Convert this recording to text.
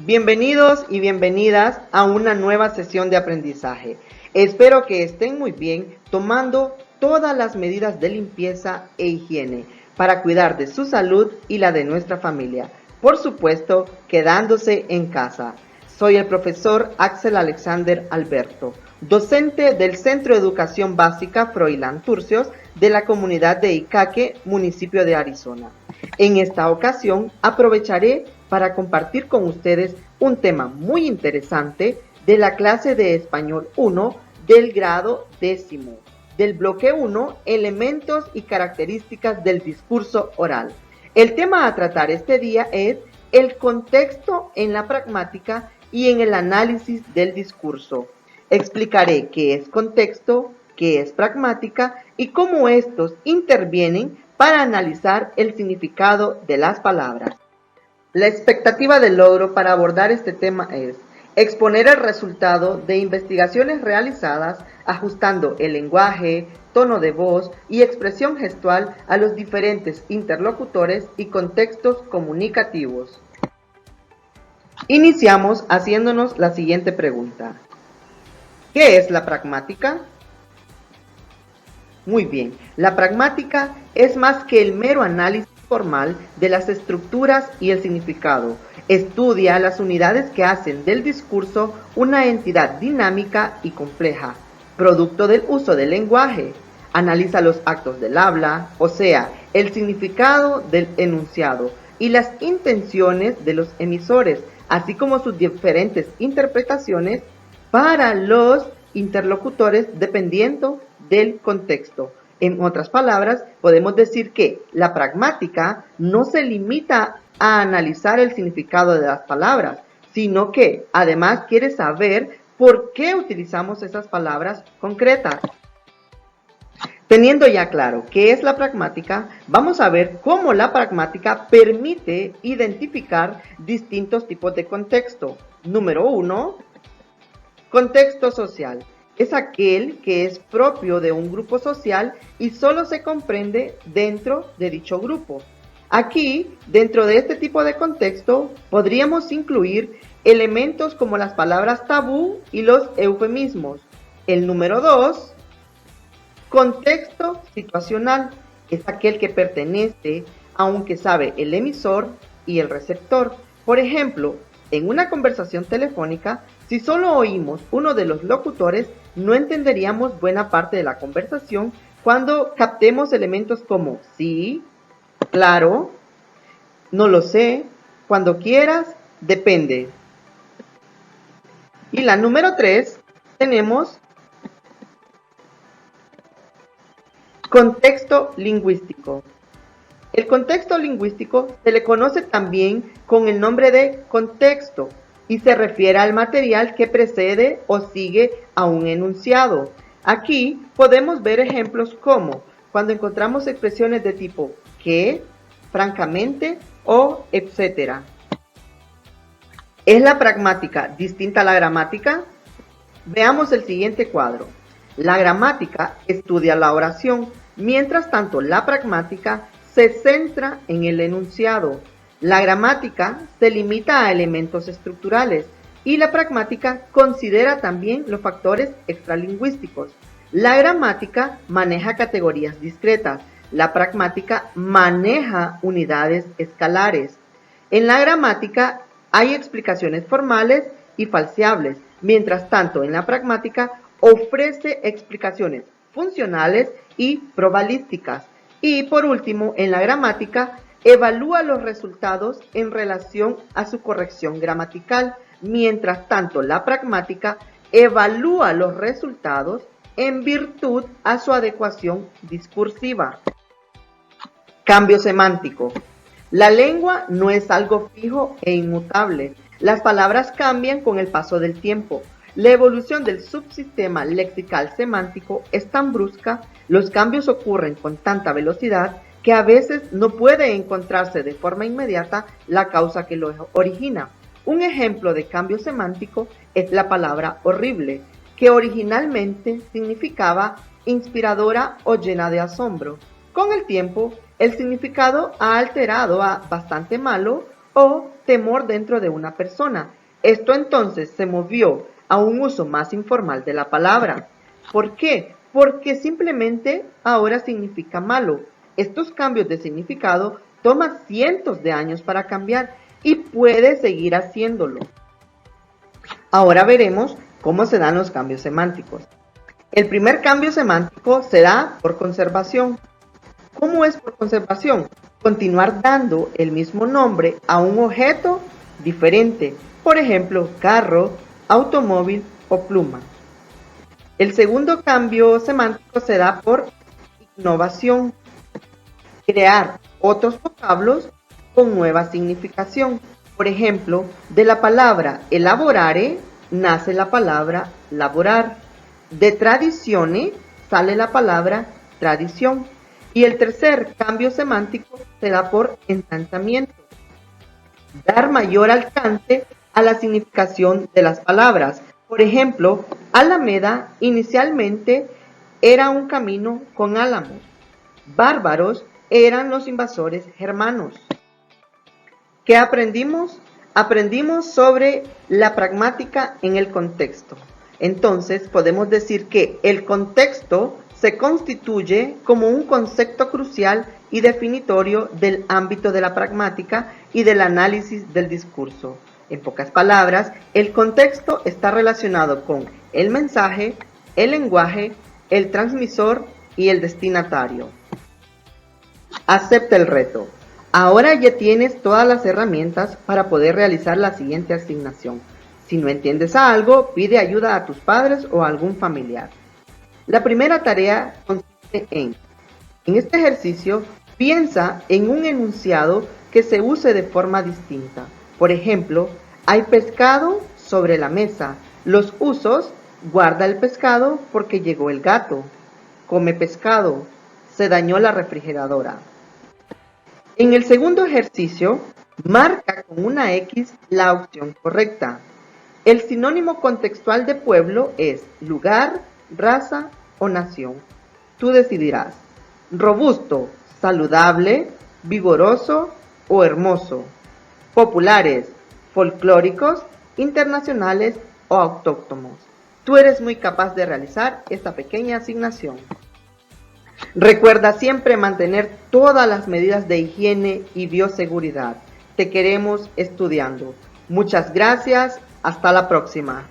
Bienvenidos y bienvenidas a una nueva sesión de aprendizaje. Espero que estén muy bien tomando todas las medidas de limpieza e higiene para cuidar de su salud y la de nuestra familia. Por supuesto, quedándose en casa. Soy el profesor Axel Alexander Alberto, docente del Centro de Educación Básica Froilán Turcios de la comunidad de Icaque, municipio de Arizona. En esta ocasión aprovecharé para compartir con ustedes un tema muy interesante de la clase de Español 1 del grado 10º, del bloque 1, elementos y características del discurso oral. El tema a tratar este día es el contexto en la pragmática y en el análisis del discurso. Explicaré qué es contexto, qué es pragmática y cómo estos intervienen para analizar el significado de las palabras. La expectativa de logro para abordar este tema es exponer el resultado de investigaciones realizadas ajustando el lenguaje, tono de voz y expresión gestual a los diferentes interlocutores y contextos comunicativos. Iniciamos haciéndonos la siguiente pregunta. ¿Qué es la pragmática? Muy bien, la pragmática es más que el mero análisis formal de las estructuras y el significado. Estudia las unidades que hacen del discurso una entidad dinámica y compleja, producto del uso del lenguaje. Analiza los actos del habla, o sea, el significado del enunciado y las intenciones de los emisores, así como sus diferentes interpretaciones para los interlocutores dependiendo del contexto. En otras palabras, podemos decir que la pragmática no se limita a analizar el significado de las palabras, sino que además quiere saber por qué utilizamos esas palabras concretas. Teniendo ya claro qué es la pragmática, vamos a ver cómo la pragmática permite identificar distintos tipos de contexto. Número 1, contexto social. Es aquel que es propio de un grupo social y solo se comprende dentro de dicho grupo. Aquí, dentro de este tipo de contexto, podríamos incluir elementos como las palabras tabú y los eufemismos. El número 2, contexto situacional. Es aquel que pertenece a un que sabe el emisor y el receptor. Por ejemplo, en una conversación telefónica, si solo oímos uno de los locutores, no entenderíamos buena parte de la conversación cuando captemos elementos como sí, claro, no lo sé, cuando quieras, depende. Y la número 3, tenemos contexto lingüístico. El contexto lingüístico se le conoce también con el nombre de contexto y se refiere al material que precede o sigue a un enunciado. Aquí podemos ver ejemplos como cuando encontramos expresiones de tipo que, francamente o etcétera. ¿Es la pragmática distinta a la gramática? Veamos el siguiente cuadro. La gramática estudia la oración, mientras tanto la pragmática se centra en el enunciado. La gramática se limita a elementos estructurales y la pragmática considera también los factores extralingüísticos. La gramática maneja categorías discretas, la pragmática maneja unidades escalares. En la gramática hay explicaciones formales y falseables, mientras tanto en la pragmática ofrece explicaciones funcionales y probabilísticas. Y por último, en la gramática evalúa los resultados en relación a su corrección gramatical, mientras tanto la pragmática evalúa los resultados en virtud a su adecuación discursiva. Cambio semántico. La lengua no es algo fijo e inmutable. Las palabras cambian con el paso del tiempo. La evolución del subsistema lexical semántico es tan brusca, los cambios ocurren con tanta velocidad que a veces no puede encontrarse de forma inmediata la causa que lo origina. Un ejemplo de cambio semántico es la palabra horrible, que originalmente significaba inspiradora o llena de asombro. Con el tiempo, el significado ha alterado a bastante malo o temor dentro de una persona. Esto entonces se movió a un uso más informal de la palabra. ¿Por qué? Porque simplemente ahora significa malo. Estos cambios de significado toman cientos de años para cambiar y puede seguir haciéndolo. Ahora veremos cómo se dan los cambios semánticos. El primer cambio semántico se da por conservación. ¿Cómo es por conservación? Continuar dando el mismo nombre a un objeto diferente, por ejemplo, carro, automóvil o pluma. El segundo cambio semántico se da por innovación, crear otros vocablos con nueva significación. Por ejemplo, de la palabra elaborare nace la palabra laborar. De tradizione sale la palabra tradición. Y el tercer cambio semántico se da por ensanchamiento, dar mayor alcance a la significación de las palabras. Por ejemplo, Alameda inicialmente era un camino con álamos. Bárbaros eran los invasores germanos. ¿Qué aprendimos? Aprendimos sobre la pragmática en el contexto. Entonces, podemos decir que el contexto se constituye como un concepto crucial y definitorio del ámbito de la pragmática y del análisis del discurso. En pocas palabras, el contexto está relacionado con el mensaje, el lenguaje, el transmisor y el destinatario. Acepta el reto. Ahora ya tienes todas las herramientas para poder realizar la siguiente asignación. Si no entiendes algo, pide ayuda a tus padres o a algún familiar. La primera tarea consiste en este ejercicio, piensa en un enunciado que se use de forma distinta. Por ejemplo, hay pescado sobre la mesa. Los usos: guarda el pescado porque llegó el gato. Come pescado. Se dañó la refrigeradora. En el segundo ejercicio, marca con una X la opción correcta. El sinónimo contextual de pueblo es lugar, raza o nación. Tú decidirás. Robusto, saludable, vigoroso o hermoso. Populares, folclóricos, internacionales o autóctonos. Tú eres muy capaz de realizar esta pequeña asignación. Recuerda siempre mantener todas las medidas de higiene y bioseguridad. Te queremos estudiando. Muchas gracias. Hasta la próxima.